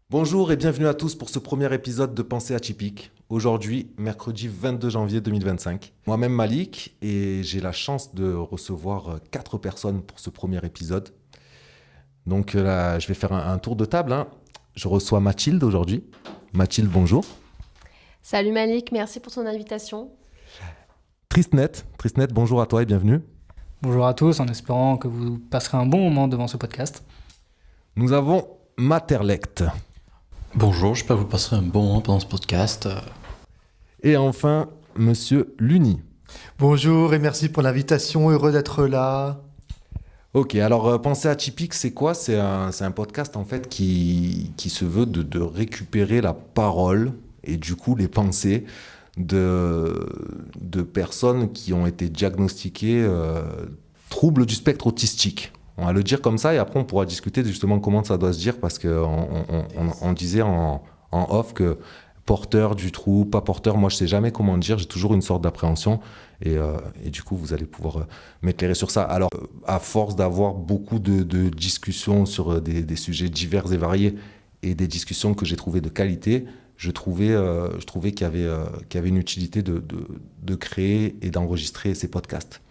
Bonjour et bienvenue à tous pour ce premier épisode de Pensée atypique. Aujourd'hui, mercredi 22 janvier 2025. Moi-même Malik et j'ai la chance de recevoir 4 personnes pour ce premier épisode. Donc là, je vais faire un tour de table, hein. Je reçois Mathilde aujourd'hui. Mathilde, bonjour. Salut Malik, merci pour ton invitation. Tristnet, bonjour à toi et bienvenue. Bonjour à tous, en espérant que vous passerez un bon moment devant ce podcast. Nous avons Materlect. Bonjour, j'espère que vous passerez un bon moment pendant ce podcast. Et enfin, Monsieur Luni. Bonjour et merci pour l'invitation, heureux d'être là. Ok, alors Pensée atypique, c'est quoi? C'est un podcast en fait qui se veut de récupérer la parole et du coup les pensées de personnes qui ont été diagnostiquées troubles du spectre autistique. On va le dire comme ça et après on pourra discuter de justement comment ça doit se dire parce qu'on disait en off que porteur du trouble, pas porteur, moi je sais jamais comment dire, j'ai toujours une sorte d'appréhension et du coup vous allez pouvoir m'éclairer sur ça. Alors à force d'avoir beaucoup de discussions sur des sujets divers et variés et des discussions que j'ai trouvées de qualité, je trouvais qu'il y avait une utilité de créer et d'enregistrer ces podcasts.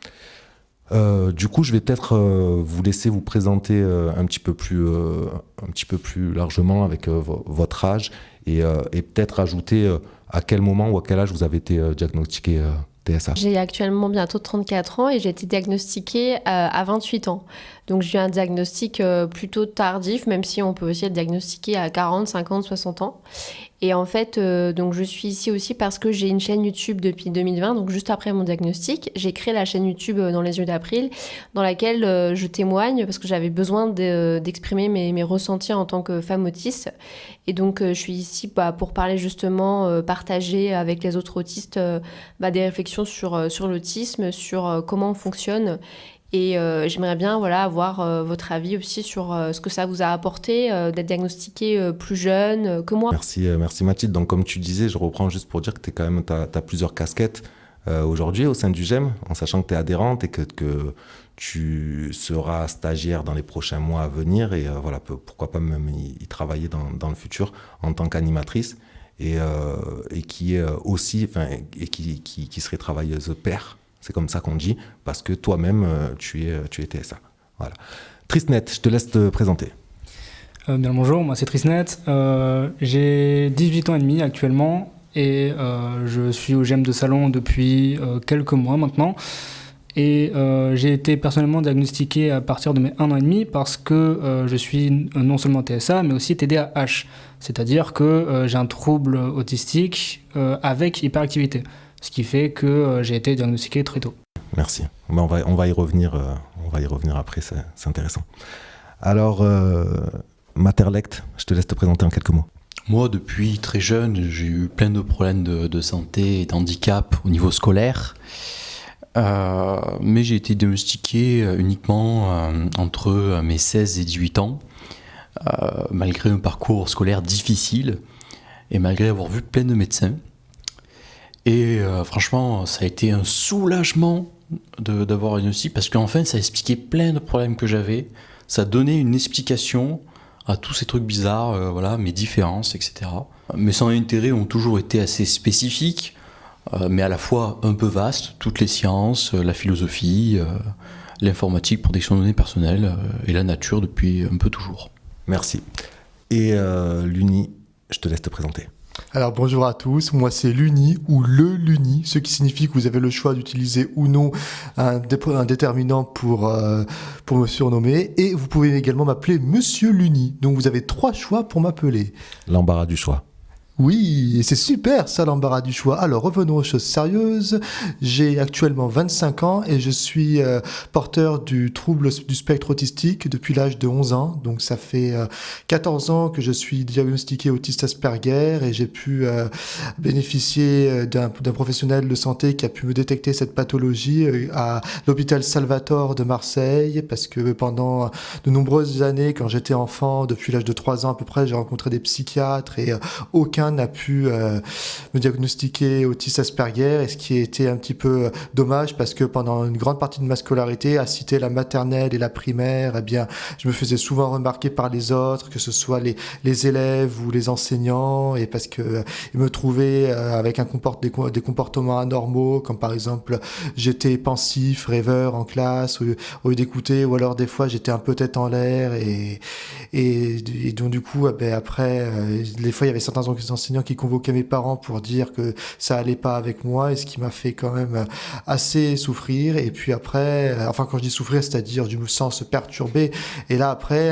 Du coup, je vais peut-être vous laisser vous présenter un petit peu plus largement avec votre âge et peut-être ajouter à quel moment ou à quel âge vous avez été diagnostiqué TSA. J'ai actuellement bientôt 34 ans et j'ai été diagnostiquée à 28 ans. Donc j'ai eu un diagnostic plutôt tardif, même si on peut aussi être diagnostiqué à 40, 50, 60 ans. Et en fait, donc je suis ici aussi parce que j'ai une chaîne YouTube depuis 2020, donc juste après mon diagnostic. J'ai créé la chaîne YouTube dans les yeux d'April, dans laquelle je témoigne parce que j'avais besoin d'exprimer mes ressentis en tant que femme autiste. Et donc je suis ici pour parler justement, partager avec les autres autistes des réflexions sur l'autisme, sur comment on fonctionne. Et j'aimerais bien avoir votre avis aussi sur ce que ça vous a apporté d'être diagnostiqué plus jeune que moi. Merci Mathilde. Donc comme tu disais, je reprends juste pour dire que t'as plusieurs casquettes aujourd'hui au sein du GEM, en sachant que tu es adhérente et que tu seras stagiaire dans les prochains mois à venir et pourquoi pas même y travailler dans le futur en tant qu'animatrice et qui est aussi, et qui serait travailleuse pair. C'est comme ça qu'on dit, parce que toi-même, tu es TSA. Voilà. Tristnet, je te laisse te présenter. Bien le bonjour, moi c'est Tristnet. J'ai 18 ans et demi actuellement et je suis au GEM de Salon depuis quelques mois maintenant. Et j'ai été personnellement diagnostiqué à partir de mes 1 an et demi parce que je suis non seulement TSA mais aussi TDAH. C'est-à-dire que j'ai un trouble autistique avec hyperactivité. Ce qui fait que j'ai été diagnostiqué très tôt. Merci. On va y revenir après, c'est intéressant. Alors, Materlect, je te laisse te présenter en quelques mots. Moi, depuis très jeune, j'ai eu plein de problèmes de santé et d'handicap au niveau scolaire. Mais j'ai été diagnostiqué uniquement entre mes 16 et 18 ans, malgré un parcours scolaire difficile et malgré avoir vu plein de médecins. Et franchement, ça a été un soulagement d'avoir un diagnostic parce qu'enfin, ça expliquait plein de problèmes que j'avais. Ça donnait une explication à tous ces trucs bizarres, mes différences, etc. Mes centres d'intérêt ont toujours été assez spécifiques, mais à la fois un peu vastes. Toutes les sciences, la philosophie, l'informatique, protection de données personnelles et la nature depuis un peu toujours. Merci. Et Luni, je te laisse te présenter. Alors bonjour à tous, moi c'est Luni ou le Luni, ce qui signifie que vous avez le choix d'utiliser ou non un déterminant pour me surnommer et vous pouvez également m'appeler Monsieur Luni, donc vous avez 3 choix pour m'appeler. L'embarras du choix. Oui, et c'est super ça l'embarras du choix. Alors revenons aux choses sérieuses. J'ai actuellement 25 ans et je suis porteur du trouble du spectre autistique depuis l'âge de 11 ans. Donc ça fait 14 ans que je suis diagnostiqué autiste Asperger et j'ai pu bénéficier d'un professionnel de santé qui a pu me détecter cette pathologie à l'hôpital Salvatore de Marseille parce que pendant de nombreuses années, quand j'étais enfant, depuis l'âge de 3 ans à peu près, j'ai rencontré des psychiatres et aucun aucun n'a pu me diagnostiquer autisme Asperger, et ce qui a été un petit peu dommage parce que pendant une grande partie de ma scolarité, à citer la maternelle et la primaire, eh bien, je me faisais souvent remarquer par les autres, que ce soit les élèves ou les enseignants, et parce que ils me trouvaient avec des comportements anormaux, comme par exemple j'étais pensif, rêveur en classe au lieu d'écouter, ou alors des fois j'étais un peu tête en l'air, et donc du coup après des fois il y avait certains enseignants qui convoquaient mes parents pour dire que ça allait pas avec moi, et ce qui m'a fait quand même assez souffrir. Et puis après, enfin quand je dis souffrir, c'est-à-dire du sens perturbé. Et là après,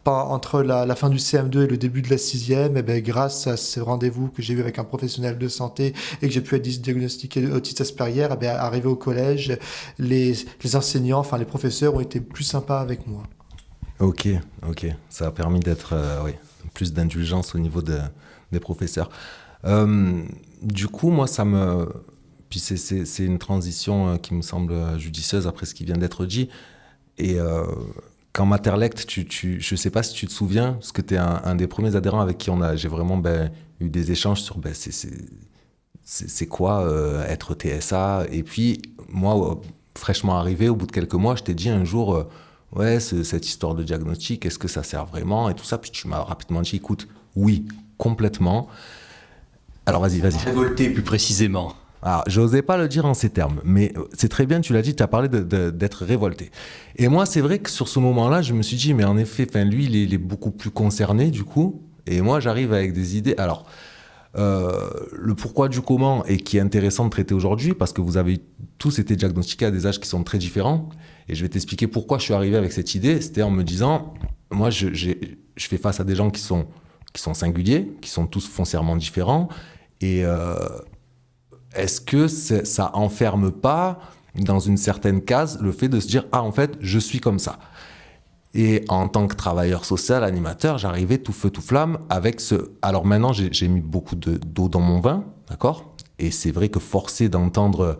entre la fin du CM2 et le début de la 6e, grâce à ce rendez-vous que j'ai eu avec un professionnel de santé et que j'ai pu être diagnostiqué autisme Asperger, arrivé au collège, les enseignants, enfin les professeurs ont été plus sympas avec moi. Ok. Ça a permis d'être plus d'indulgence au niveau des professeurs. Du coup, moi, puis c'est une transition qui me semble judicieuse après ce qui vient d'être dit. Et qu'en Materlect, je ne sais pas si tu te souviens, parce que tu es un des premiers adhérents avec qui j'ai vraiment eu des échanges sur c'est quoi être TSA. Et puis, moi, fraîchement arrivé, au bout de quelques mois, je t'ai dit un jour, cette histoire de diagnostic, est-ce que ça sert vraiment et tout ça. Puis tu m'as rapidement dit, écoute, oui, complètement. Alors vas-y. Révolté plus précisément. Alors, j'osais pas le dire en ces termes, mais c'est très bien, tu l'as dit, tu as parlé d'être révolté. Et moi, c'est vrai que sur ce moment-là, je me suis dit, mais en effet, lui, il est beaucoup plus concerné, du coup. Et moi, j'arrive avec des idées. Alors, le pourquoi du comment, et qui est intéressant de traiter aujourd'hui, parce que vous avez tous été diagnostiqués à des âges qui sont très différents. Et je vais t'expliquer pourquoi je suis arrivé avec cette idée. C'était en me disant, moi, je fais face à des gens qui sont singuliers, qui sont tous foncièrement différents. Et est-ce que ça enferme pas dans une certaine case le fait de se dire « Ah, en fait, je suis comme ça ». Et en tant que travailleur social, animateur, j'arrivais tout feu, tout flamme avec ce... Alors maintenant, j'ai mis beaucoup d'eau dans mon vin, d'accord ? Et c'est vrai que forcer d'entendre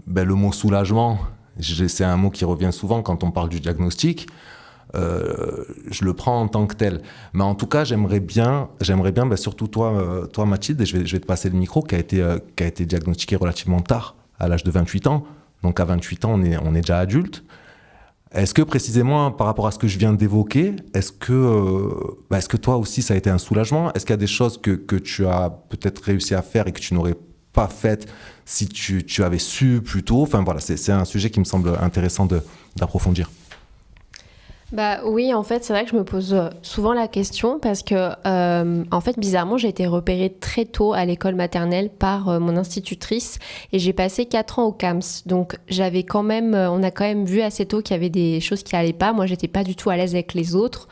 le mot « soulagement », c'est un mot qui revient souvent quand on parle du diagnostic. Je le prends en tant que tel. Mais en tout cas, j'aimerais bien surtout toi Mathilde, et je vais te passer le micro, qui a été diagnostiqué relativement tard, à l'âge de 28 ans. Donc à 28 ans, on est déjà adulte. Est-ce que précisément, par rapport à ce que je viens d'évoquer, est-ce que toi aussi, ça a été un soulagement ? Est-ce qu'il y a des choses que tu as peut-être réussi à faire et que tu n'aurais pas faites si tu avais su plus tôt ? Enfin voilà, c'est un sujet qui me semble intéressant d'approfondir. Oui, en fait, c'est vrai que je me pose souvent la question parce que, en fait, bizarrement, j'ai été repérée très tôt à l'école maternelle par mon institutrice et j'ai passé 4 ans au CAMS. Donc, on a quand même vu assez tôt qu'il y avait des choses qui allaient pas. Moi, j'étais pas du tout à l'aise avec les autres.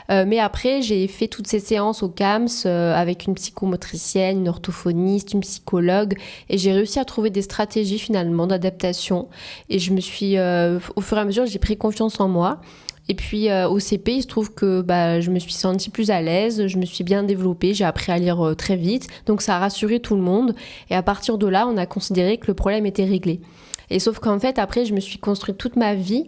Mais après, j'ai fait toutes ces séances au CAMS avec une psychomotricienne, une orthophoniste, une psychologue et j'ai réussi à trouver des stratégies finalement d'adaptation. Et je me suis, au fur et à mesure, j'ai pris confiance en moi. Et puis au CP, il se trouve que je me suis sentie plus à l'aise, je me suis bien développée, j'ai appris à lire très vite, donc ça a rassuré tout le monde. Et à partir de là, on a considéré que le problème était réglé. Et sauf qu'en fait, après, je me suis construite toute ma vie,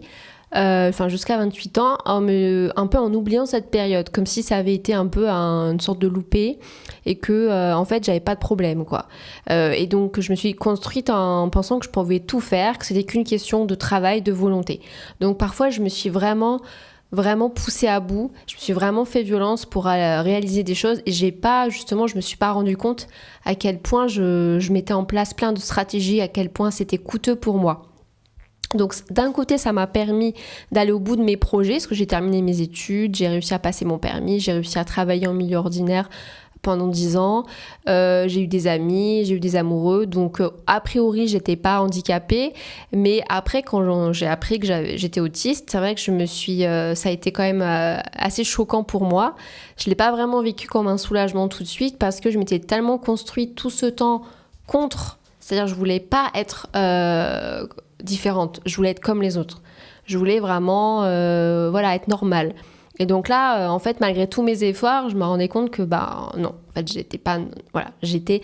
jusqu'à 28 ans, un peu en oubliant cette période, comme si ça avait été un peu une sorte de loupé et que, en fait, j'avais pas de problème, quoi. Et donc, je me suis construite en pensant que je pouvais tout faire, que c'était qu'une question de travail, de volonté. Donc, parfois, je me suis vraiment poussée à bout, je me suis vraiment fait violence pour réaliser des choses et je me suis pas rendu compte à quel point je mettais en place plein de stratégies, à quel point c'était coûteux pour moi. Donc d'un côté, ça m'a permis d'aller au bout de mes projets, parce que j'ai terminé mes études, j'ai réussi à passer mon permis, j'ai réussi à travailler en milieu ordinaire pendant 10 ans, j'ai eu des amis, j'ai eu des amoureux, donc a priori j'étais pas handicapée, mais après quand j'ai appris que j'étais autiste, c'est vrai que ça a été quand même assez choquant pour moi. Je l'ai pas vraiment vécu comme un soulagement tout de suite parce que je m'étais tellement construite tout ce temps contre, c'est-à-dire je voulais pas être différente, je voulais être comme les autres, je voulais vraiment être normale. Et donc là, en fait, malgré tous mes efforts, je me rendais compte que non, en fait, j'étais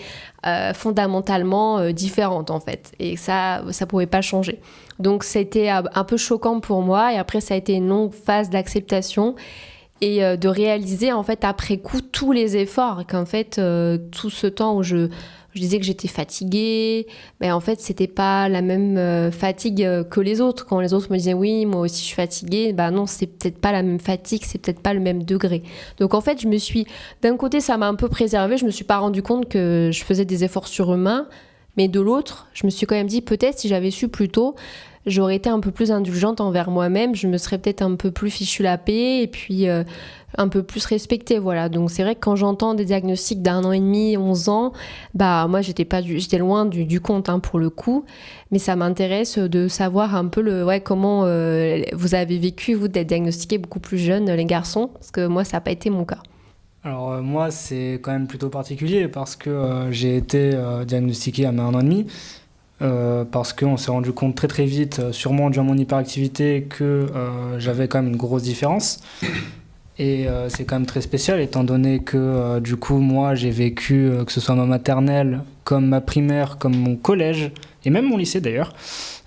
fondamentalement différente en fait, et ça pouvait pas changer. Donc c'était un peu choquant pour moi, et après ça a été une longue phase d'acceptation. et de réaliser en fait après coup tous les efforts, qu'en fait tout ce temps où je disais que j'étais fatiguée, en fait c'était pas la même fatigue que les autres. Quand les autres me disaient oui, moi aussi je suis fatiguée, non, c'est peut-être pas la même fatigue, c'est peut-être pas le même degré. Donc en fait d'un côté ça m'a un peu préservée, je me suis pas rendu compte que je faisais des efforts surhumains, mais de l'autre je me suis quand même dit peut-être si j'avais su plus tôt, j'aurais été un peu plus indulgente envers moi-même, je me serais peut-être un peu plus fichu la paix et puis un peu plus respectée, voilà. Donc c'est vrai que quand j'entends des diagnostics d'1 an et demi, 11 ans, moi j'étais loin du compte pour le coup, mais ça m'intéresse de savoir un peu comment vous avez vécu, vous, d'être diagnostiqués beaucoup plus jeunes, les garçons, parce que moi ça n'a pas été mon cas. Alors moi c'est quand même plutôt particulier parce que j'ai été diagnostiqué à mes 1 an et demi. Parce qu'on s'est rendu compte très très vite, sûrement dû à mon hyperactivité, que j'avais quand même une grosse différence. Et c'est quand même très spécial étant donné que du coup moi j'ai vécu, que ce soit ma maternelle, comme ma primaire, comme mon collège, et même mon lycée d'ailleurs,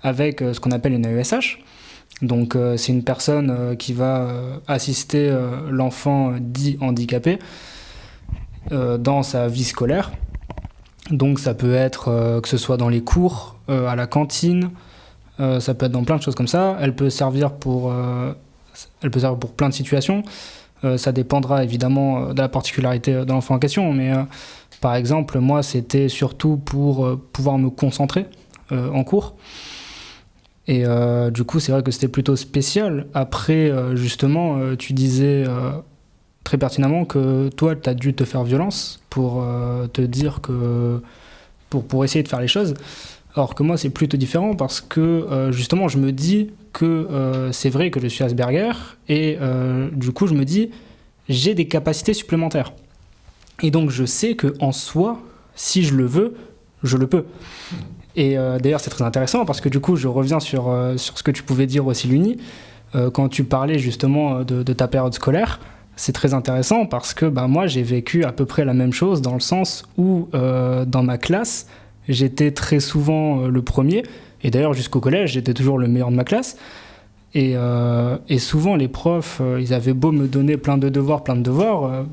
avec ce qu'on appelle une AESH. Donc c'est une personne qui va assister l'enfant dit handicapé dans sa vie scolaire. Donc ça peut être que ce soit dans les cours, à la cantine, ça peut être dans plein de choses comme ça. Elle peut servir pour plein de situations. Ça dépendra évidemment de la particularité de l'enfant en question, mais par exemple, moi c'était surtout pour pouvoir me concentrer en cours. Et du coup c'est vrai que c'était plutôt spécial. Après justement, tu disais très pertinemment que toi, tu as dû te faire violence pour te dire que... pour essayer de faire les choses. Alors que moi, c'est plutôt différent parce que, justement, je me dis que c'est vrai que je suis Asperger et du coup, je me dis, j'ai des capacités supplémentaires. Et donc, je sais qu'en soi, si je le veux, je le peux. Et d'ailleurs, c'est très intéressant parce que du coup, je reviens sur ce que tu pouvais dire aussi, Luni, quand tu parlais justement de ta période scolaire. C'est très intéressant parce que moi j'ai vécu à peu près la même chose dans le sens où dans ma classe j'étais très souvent le premier et d'ailleurs jusqu'au collège j'étais toujours le meilleur de ma classe et souvent les profs ils avaient beau me donner plein de devoirs,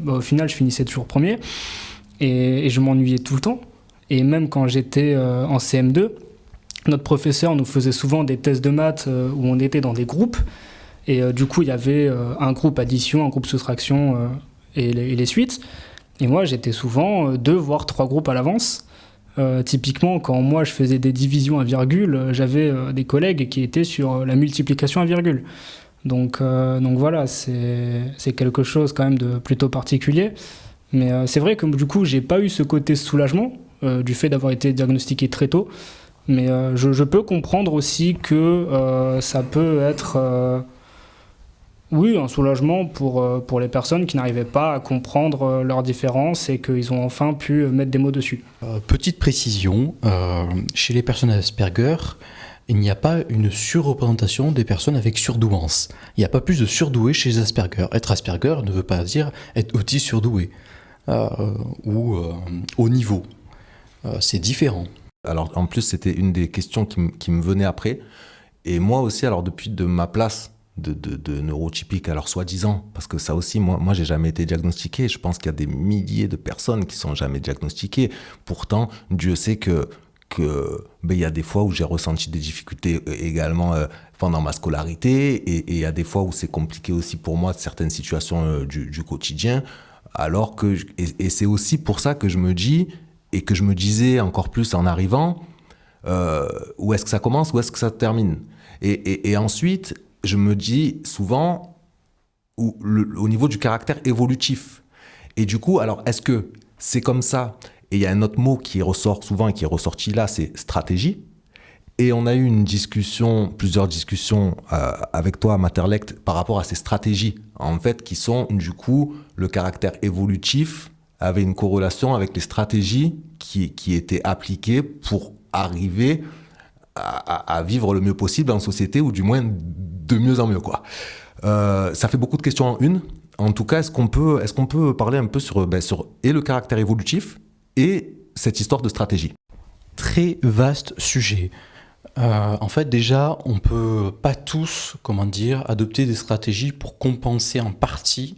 au final je finissais toujours premier et je m'ennuyais tout le temps et même quand j'étais en CM2 notre professeur nous faisait souvent des tests de maths où on était dans des groupes. Et du coup, il y avait un groupe addition, un groupe soustraction et les suites. Et moi, j'étais souvent 2 voire 3 groupes à l'avance. Typiquement, quand moi, je faisais des divisions à virgule, j'avais des collègues qui étaient sur la multiplication à virgule. Donc voilà, c'est quelque chose quand même de plutôt particulier. Mais c'est vrai que du coup, j'ai pas eu ce côté soulagement du fait d'avoir été diagnostiqué très tôt. Mais je peux comprendre aussi que ça peut être... Oui, un soulagement pour les personnes qui n'arrivaient pas à comprendre leurs différences et qu'ils ont enfin pu mettre des mots dessus. Petite précision, chez les personnes Asperger, il n'y a pas une surreprésentation des personnes avec surdouance. Il n'y a pas plus de surdoués chez les Asperger. Être Asperger ne veut pas dire être autiste surdoué ou haut niveau. C'est différent. Alors en plus, c'était une des questions qui me venait après. Et moi aussi, alors depuis de ma place de neurotypique, alors soi-disant, parce que ça aussi, moi j'ai jamais été diagnostiqué. Je pense qu'il y a des milliers de personnes qui sont jamais diagnostiquées. Pourtant, Dieu sait que il y a des fois où j'ai ressenti des difficultés également pendant ma scolarité, et il y a des fois où c'est compliqué aussi pour moi certaines situations du quotidien. Alors que et c'est aussi pour ça que je me dis, et que je me disais encore plus en arrivant, où est-ce que ça commence, où est-ce que ça termine. Et ensuite, je me dis souvent au niveau du caractère évolutif. Et du coup, alors, est-ce que c'est comme ça? Et il y a un autre mot qui ressort souvent et qui est ressorti là, c'est stratégie. Et on a eu plusieurs discussions avec toi, Materlect, par rapport à ces stratégies, en fait, qui sont, du coup, le caractère évolutif avait une corrélation avec les stratégies qui étaient appliquées pour arriver à vivre le mieux possible en société, ou du moins de mieux en mieux, quoi. Ça fait beaucoup de questions en une. En tout cas, est-ce qu'on peut parler un peu sur et le caractère évolutif et cette histoire de stratégie? Très vaste sujet. En fait, déjà, on peut pas tous, adopter des stratégies pour compenser en partie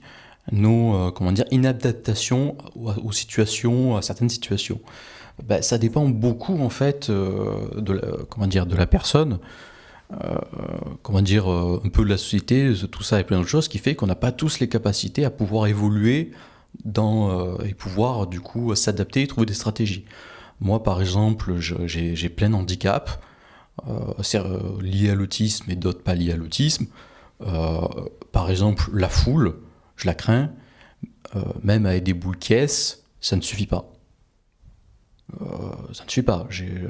nos, inadaptations aux situations, à certaines situations. Ça dépend beaucoup, en fait, de la personne, un peu de la société, de tout ça et plein d'autres choses, qui fait qu'on n'a pas tous les capacités à pouvoir évoluer et pouvoir, du coup, s'adapter et trouver des stratégies. Moi, par exemple, j'ai plein de handicaps, liés à l'autisme et d'autres pas liés à l'autisme. Par exemple, la foule, je la crains. Même avec des boules caisses, ça ne suffit pas. Ça ne suffit pas.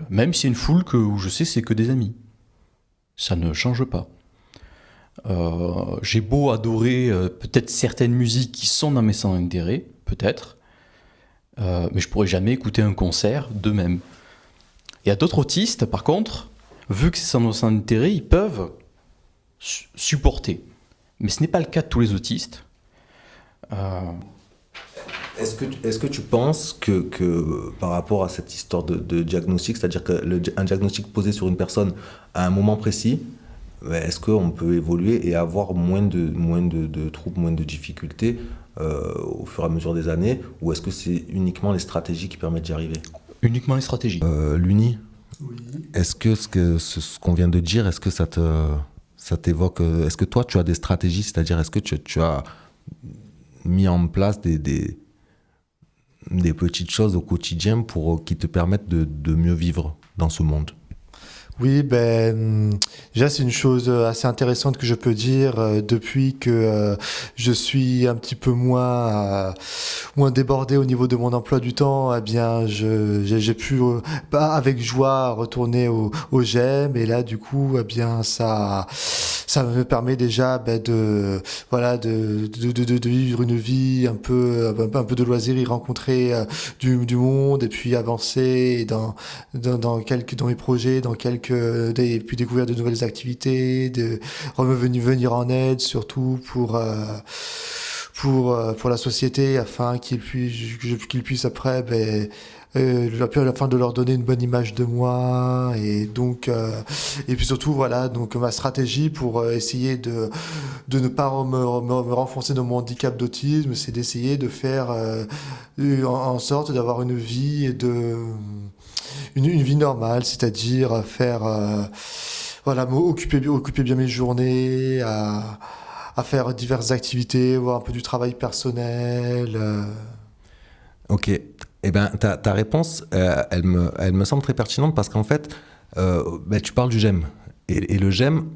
Même si c'est une foule où je sais c'est que des amis. Ça ne change pas. J'ai beau adorer peut-être certaines musiques qui sont dans mes centres d'intérêt, peut-être, mais je pourrais jamais écouter un concert d'eux-mêmes. Il y a d'autres autistes, par contre, vu que c'est dans nos centres d'intérêt, ils peuvent supporter. Mais ce n'est pas le cas de tous les autistes. Est-ce que tu penses que par rapport à cette histoire de diagnostic, c'est-à-dire qu'un diagnostic posé sur une personne à un moment précis, est-ce qu'on peut évoluer et avoir moins de troubles, moins de difficultés au fur et à mesure des années, ou est-ce que c'est uniquement les stratégies qui permettent d'y arriver? Uniquement les stratégies. L'Uni, Oui. est-ce que ce qu'on vient de dire, est-ce que ça t'évoque, est-ce que toi tu as des stratégies, c'est-à-dire est-ce que tu as mis en place des petites choses au quotidien qui te permettent de mieux vivre dans ce monde? Oui, déjà c'est une chose assez intéressante que je peux dire depuis que je suis un petit peu moins débordé au niveau de mon emploi du temps. Eh bien, j'ai pu avec joie retourner au GEM, et là du coup, eh bien ça me permet déjà de vivre une vie un peu de loisir, y rencontrer du monde, et puis avancer dans mes projets, et puis découvrir de nouvelles activités, venir en aide surtout pour la société, afin qu'ils puissent après à la fin de leur donner une bonne image de moi. Et donc et puis surtout donc ma stratégie pour essayer de ne pas me renfoncer dans mon handicap d'autisme, c'est d'essayer de faire en sorte d'avoir une vie une vie normale, c'est-à-dire occuper bien mes journées, à faire diverses activités, voir un peu du travail personnel. Ok. Eh ben, ta réponse, elle me semble très pertinente parce qu'en fait, tu parles du GEM. Et le GEM,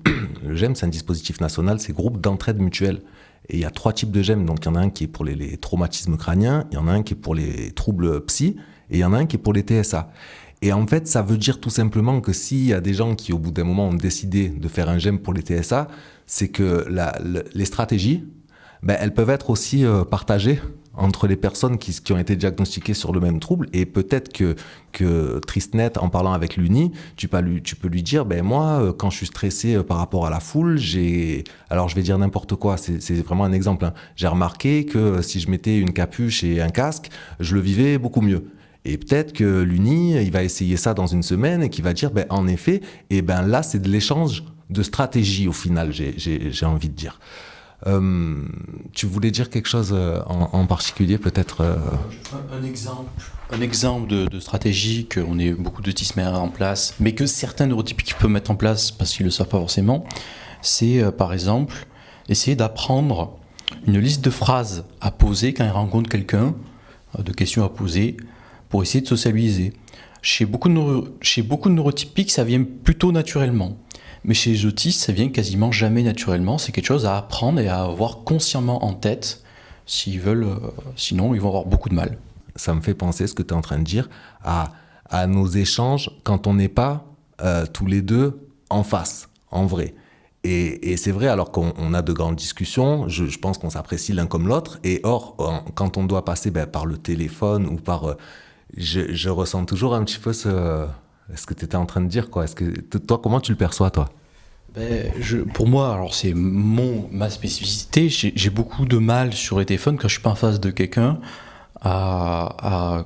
c'est un dispositif national, c'est groupe d'entraide mutuelle. Et il y a 3 types de GEM. Donc, il y en a un qui est pour les traumatismes crâniens, il y en a un qui est pour les troubles psy, et il y en a un qui est pour les TSA. Et en fait, ça veut dire tout simplement que s'il y a des gens qui, au bout d'un moment, ont décidé de faire un GEM pour les TSA, c'est que les stratégies, elles peuvent être aussi partagées entre les personnes qui ont été diagnostiquées sur le même trouble. Et peut-être que Tristnet, en parlant avec l'Uni, tu peux lui dire, moi, quand je suis stressé par rapport à la foule, alors je vais dire n'importe quoi, c'est vraiment un exemple, hein. J'ai remarqué que si je mettais une capuche et un casque, je le vivais beaucoup mieux. Et peut-être que l'Uni, il va essayer ça dans une semaine et qu'il va dire, en effet, là, c'est de l'échange de stratégie au final, j'ai envie de dire. Tu voulais dire quelque chose en particulier, peut-être Un exemple de stratégie qu'on ait beaucoup d'autisme en place, mais que certains neurotypiques peuvent mettre en place parce qu'ils ne le savent pas forcément, c'est par exemple essayer d'apprendre une liste de phrases à poser quand ils rencontrent quelqu'un, de questions à poser, pour essayer de socialiser. Chez beaucoup de neurotypiques, ça vient plutôt naturellement. Mais chez les autistes, ça vient quasiment jamais naturellement. C'est quelque chose à apprendre et à avoir consciemment en tête s'ils veulent. Sinon, ils vont avoir beaucoup de mal. Ça me fait penser, ce que tu es en train de dire, à nos échanges quand on n'est pas tous les deux en face, en vrai. Et c'est vrai, alors qu'on a de grandes discussions, je pense qu'on s'apprécie l'un comme l'autre. Et or, quand on doit passer par le téléphone ou par... je ressens toujours un petit peu ce que tu étais en train de dire, quoi. Toi, comment tu le perçois, toi? Pour moi, alors c'est ma spécificité, j'ai beaucoup de mal sur les téléphones quand je suis pas en face de quelqu'un, à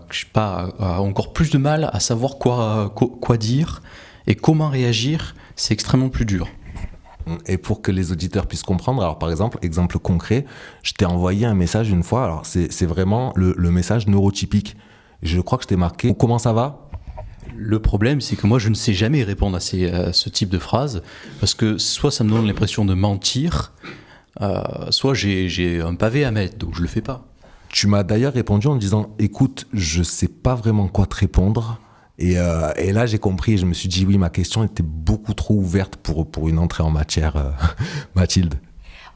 encore plus de mal à savoir quoi dire Et comment réagir, c'est extrêmement plus dur. Et pour que les auditeurs puissent comprendre, alors par exemple, exemple concret, je t'ai envoyé un message une fois, alors c'est vraiment le message neurotypique. Je crois que je t'ai marqué « Comment ça va ?» Le problème, c'est que moi, je ne sais jamais répondre à ce type de phrase, parce que soit ça me donne l'impression de mentir, soit j'ai un pavé à mettre, donc je le fais pas. Tu m'as d'ailleurs répondu en me disant « Écoute, je sais pas vraiment quoi te répondre. » Et là, j'ai compris et je me suis dit « Oui, ma question était beaucoup trop ouverte pour une entrée en matière, Mathilde. »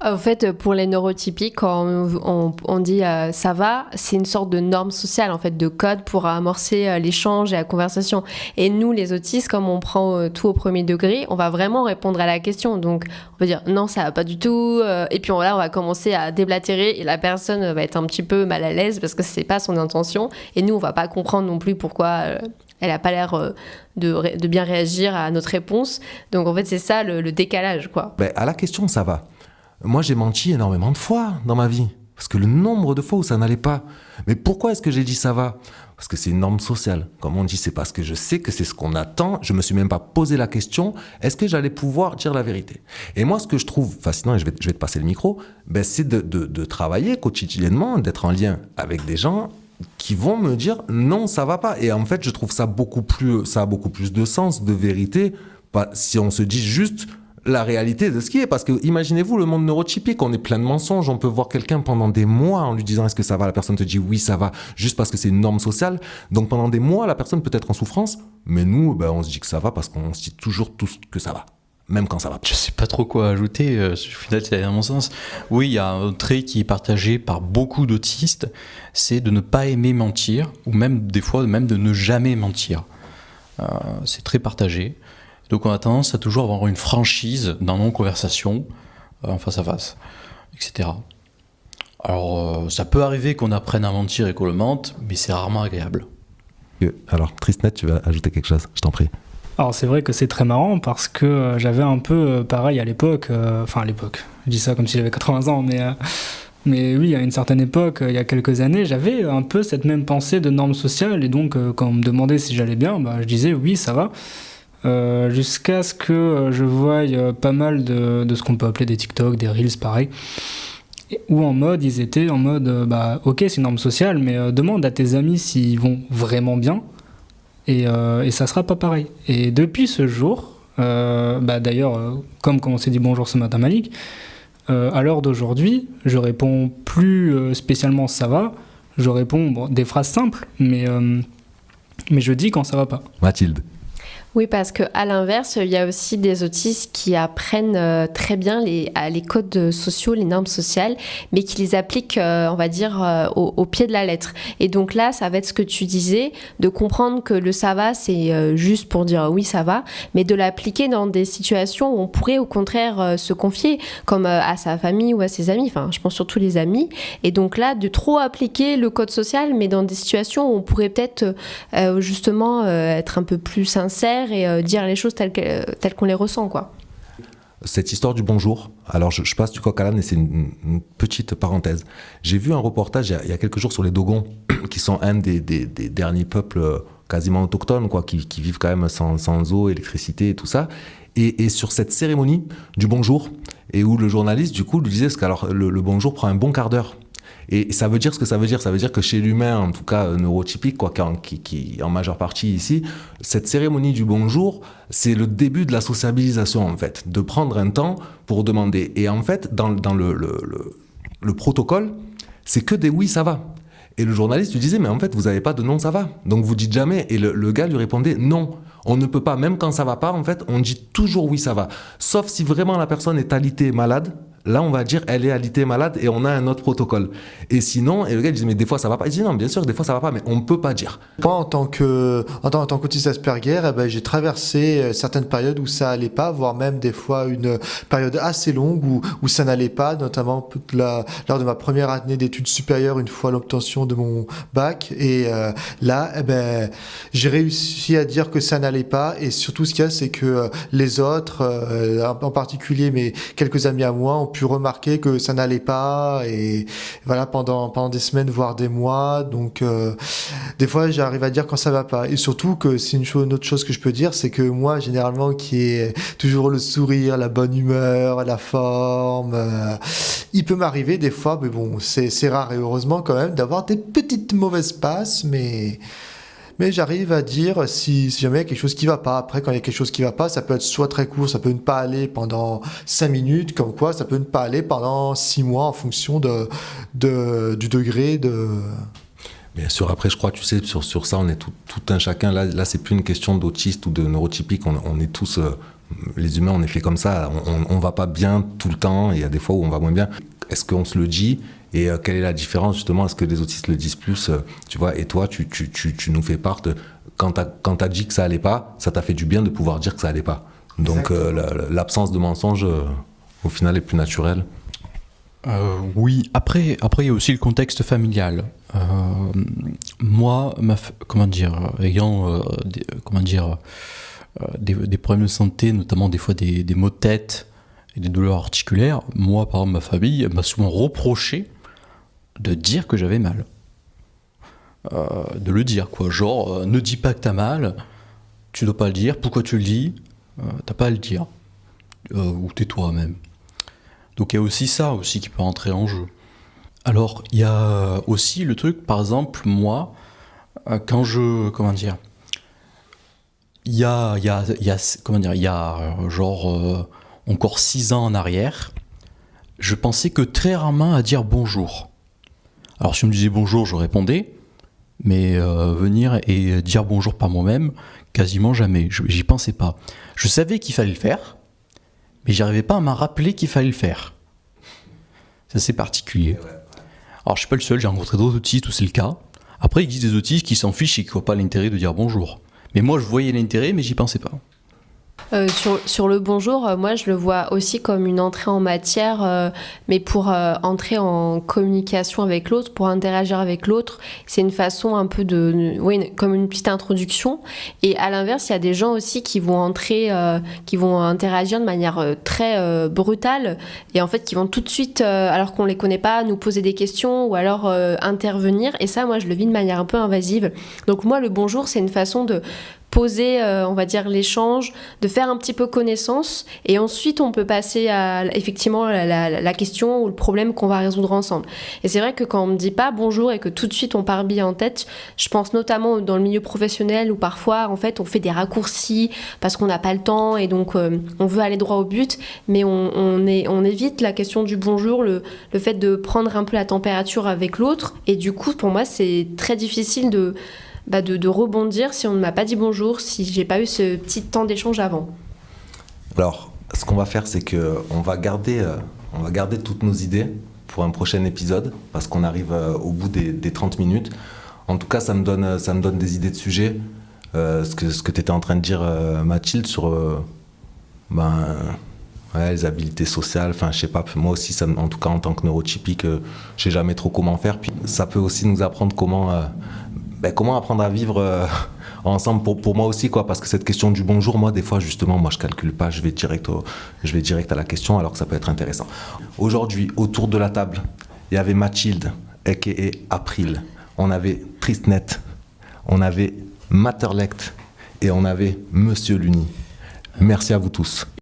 En fait, pour les neurotypiques, quand on dit ça va, c'est une sorte de norme sociale, en fait, de code pour amorcer l'échange et la conversation. Et nous, les autistes, comme on prend tout au premier degré, on va vraiment répondre à la question. Donc, on va dire non, ça va pas du tout. Et puis là, on va commencer à déblatérer et la personne va être un petit peu mal à l'aise parce que c'est pas son intention. Et nous, on va pas comprendre non plus pourquoi elle a pas l'air de bien réagir à notre réponse. Donc, en fait, c'est ça le décalage, quoi. Ben, à la question « Ça va ?» Moi, j'ai menti énormément de fois dans ma vie. Parce que le nombre de fois où ça n'allait pas. Mais pourquoi est-ce que j'ai dit ça va ? Parce que c'est une norme sociale. Comme on dit, c'est parce que je sais que c'est ce qu'on attend. Je me suis même pas posé la question, est-ce que j'allais pouvoir dire la vérité ? Et moi, ce que je trouve fascinant, et je vais te passer le micro, ben, c'est de travailler quotidiennement, d'être en lien avec des gens qui vont me dire non, ça va pas. Et en fait, je trouve ça a beaucoup plus de sens, de vérité, si on se dit juste la réalité de ce qui est. Parce que imaginez-vous le monde neurotypique, on est plein de mensonges, on peut voir quelqu'un pendant des mois en lui disant est-ce que ça va, la personne te dit oui ça va, juste parce que c'est une norme sociale. Donc pendant des mois, la personne peut être en souffrance, mais nous, ben, on se dit que ça va parce qu'on se dit toujours tous que ça va, même quand ça va. Je sais pas trop quoi ajouter, au final c'est à mon sens. Oui, il y a un trait qui est partagé par beaucoup d'autistes, c'est de ne pas aimer mentir, ou même des fois même de ne jamais mentir. C'est très partagé. Donc on a tendance à toujours avoir une franchise dans nos conversations, en face à face, etc. Alors ça peut arriver qu'on apprenne à mentir et qu'on le mente, mais c'est rarement agréable. Alors Trisnet, tu vas ajouter quelque chose, je t'en prie. Alors c'est vrai que c'est très marrant parce que j'avais un peu pareil à l'époque, à l'époque, je dis ça comme si j'avais 80 ans, mais oui, à une certaine époque, il y a quelques années, j'avais un peu cette même pensée de norme sociale, et donc quand on me demandait si j'allais bien, je disais oui, ça va. Jusqu'à ce que je voie pas mal de ce qu'on peut appeler des TikTok, des Reels pareil, où ils étaient en mode ok c'est une norme sociale, mais demande à tes amis s'ils vont vraiment bien, et ça sera pas pareil. Et depuis ce jour, d'ailleurs comme on s'est dit bonjour ce matin Malik, à l'heure d'aujourd'hui je réponds plus spécialement ça va, je réponds des phrases simples, mais je dis quand ça va pas. Mathilde. Oui, parce qu'à l'inverse, il y a aussi des autistes qui apprennent très bien les codes sociaux, les normes sociales, mais qui les appliquent, on va dire, au pied de la lettre. Et donc là, ça va être ce que tu disais, de comprendre que le ça va, c'est juste pour dire oui, ça va, mais de l'appliquer dans des situations où on pourrait au contraire se confier, comme à sa famille ou à ses amis, enfin, je pense surtout les amis. Et donc là, de trop appliquer le code social, mais dans des situations où on pourrait peut-être justement être un peu plus sincère et dire les choses telles qu'on les ressent, quoi. Cette histoire du bonjour, alors je passe du coq à l'âne et c'est une petite parenthèse. J'ai vu un reportage il y a quelques jours sur les Dogons, qui sont un des derniers peuples quasiment autochtones, quoi, qui vivent quand même sans eau, électricité et tout ça. Et sur cette cérémonie du bonjour, et où le journaliste, du coup, lui disait que le bonjour prend un bon quart d'heure. Et ça veut dire ce que ça veut dire. Ça veut dire que chez l'humain, en tout cas neurotypique, quoi, qui en majeure partie ici, cette cérémonie du bonjour, c'est le début de la sociabilisation, en fait. De prendre un temps pour demander. Et en fait, dans le protocole, c'est que des oui, ça va. Et le journaliste lui disait, mais en fait, vous n'avez pas de non, ça va. Donc vous dites jamais. Et le gars lui répondait, non, on ne peut pas. Même quand ça va pas, en fait, on dit toujours oui, ça va. Sauf si vraiment la personne est alitée, malade. Là, on va dire, elle est alitée, malade, et on a un autre protocole. Et sinon, et le gars il dit, mais des fois ça va pas. Il dit, non, bien sûr, des fois ça va pas, mais on peut pas dire. Moi, en tant qu'autiste Asperger, j'ai traversé certaines périodes où ça allait pas, voire même des fois une période assez longue où ça n'allait pas, notamment lors de ma première année d'études supérieures, une fois l'obtention de mon bac. Et là, j'ai réussi à dire que ça n'allait pas. Et surtout, ce qu'il y a, c'est que les autres, en particulier mes quelques amis à moi, ont pu remarquer que ça n'allait pas, et voilà, pendant des semaines, voire des mois. Donc, des fois, j'arrive à dire quand ça va pas. Et surtout que c'est une autre chose que je peux dire, c'est que moi, généralement, qui ai toujours le sourire, la bonne humeur, la forme, il peut m'arriver des fois, mais bon, c'est rare et heureusement quand même, d'avoir des petites mauvaises passes, mais j'arrive à dire si jamais il y a quelque chose qui va pas. Après, quand il y a quelque chose qui va pas, ça peut être soit très court, ça peut ne pas aller pendant 5 minutes, comme quoi ça peut ne pas aller pendant 6 mois en fonction du degré de... Bien sûr, après, je crois, tu sais, sur ça, on est tout un chacun. Là, c'est plus une question d'autiste ou de neurotypique. On est tous, les humains, on est fait comme ça. On va pas bien tout le temps. Il y a des fois où on va moins bien. Est-ce qu'on se le dit ? Et quelle est la différence, justement ? Est-ce que les autistes le disent plus ? Tu vois, et toi, tu nous fais part de... Quand t'as dit que ça allait pas, ça t'a fait du bien de pouvoir dire que ça allait pas. Donc, l'absence de mensonge, au final, est plus naturelle. Oui, après, il y a aussi le contexte familial. Moi, ayant des problèmes de santé, notamment des fois des maux de tête et des douleurs articulaires, moi, par exemple, ma famille m'a souvent reproché de dire que j'avais mal. De le dire, quoi. Genre, ne dis pas que t'as mal, tu dois pas le dire, pourquoi tu le dis ? T'as pas à le dire. Ou tais-toi même. Donc il y a aussi ça aussi qui peut entrer en jeu. Alors il y a aussi le truc, par exemple, moi, quand je... Comment dire ? Il y a encore 6 ans en arrière, je pensais que très rarement à dire bonjour. Alors si on me disait bonjour, je répondais, mais venir et dire bonjour par moi-même, quasiment jamais. J'y pensais pas. Je savais qu'il fallait le faire, mais j'arrivais pas à m'en rappeler qu'il fallait le faire. C'est assez particulier. Alors je suis pas le seul, j'ai rencontré d'autres autistes où c'est le cas. Après, il existe des autistes qui s'en fichent et qui voient pas l'intérêt de dire bonjour. Mais moi, je voyais l'intérêt, mais j'y pensais pas. Sur le bonjour, moi je le vois aussi comme une entrée en matière, mais pour entrer en communication avec l'autre, pour interagir avec l'autre, c'est une façon un peu comme une petite introduction. Et à l'inverse, il y a des gens aussi qui vont entrer, qui vont interagir de manière très brutale, et en fait qui vont tout de suite, alors qu'on les connaît pas, nous poser des questions ou alors intervenir. Et ça, moi je le vis de manière un peu invasive. Donc moi, le bonjour, c'est une façon de poser, on va dire, l'échange, de faire un petit peu connaissance, et ensuite on peut passer à effectivement la question ou le problème qu'on va résoudre ensemble. Et c'est vrai que quand on me dit pas bonjour et que tout de suite on part bille en tête, je pense notamment dans le milieu professionnel où parfois en fait on fait des raccourcis parce qu'on n'a pas le temps et donc on veut aller droit au but, mais on évite la question du bonjour, le fait de prendre un peu la température avec l'autre, et du coup pour moi c'est très difficile de rebondir si on ne m'a pas dit bonjour, si j'ai pas eu ce petit temps d'échange avant. Alors, ce qu'on va faire, c'est qu'on va garder toutes nos idées pour un prochain épisode, parce qu'on arrive au bout des 30 minutes. En tout cas, ça me donne des idées de sujets. Ce que tu étais en train de dire, Mathilde, sur les habilités sociales, enfin, je sais pas, moi aussi, en tout cas, en tant que neurotypique, je sais jamais trop comment faire. Puis, ça peut aussi nous apprendre comment apprendre à vivre ensemble pour moi aussi, quoi, parce que cette question du bonjour, moi des fois justement, moi je calcule pas, je vais direct à la question, alors que ça peut être intéressant. Aujourd'hui, autour de la table, il y avait Mathilde, aka April, on avait Tristnet, on avait Materlect et on avait Monsieur Luni. Merci à vous tous.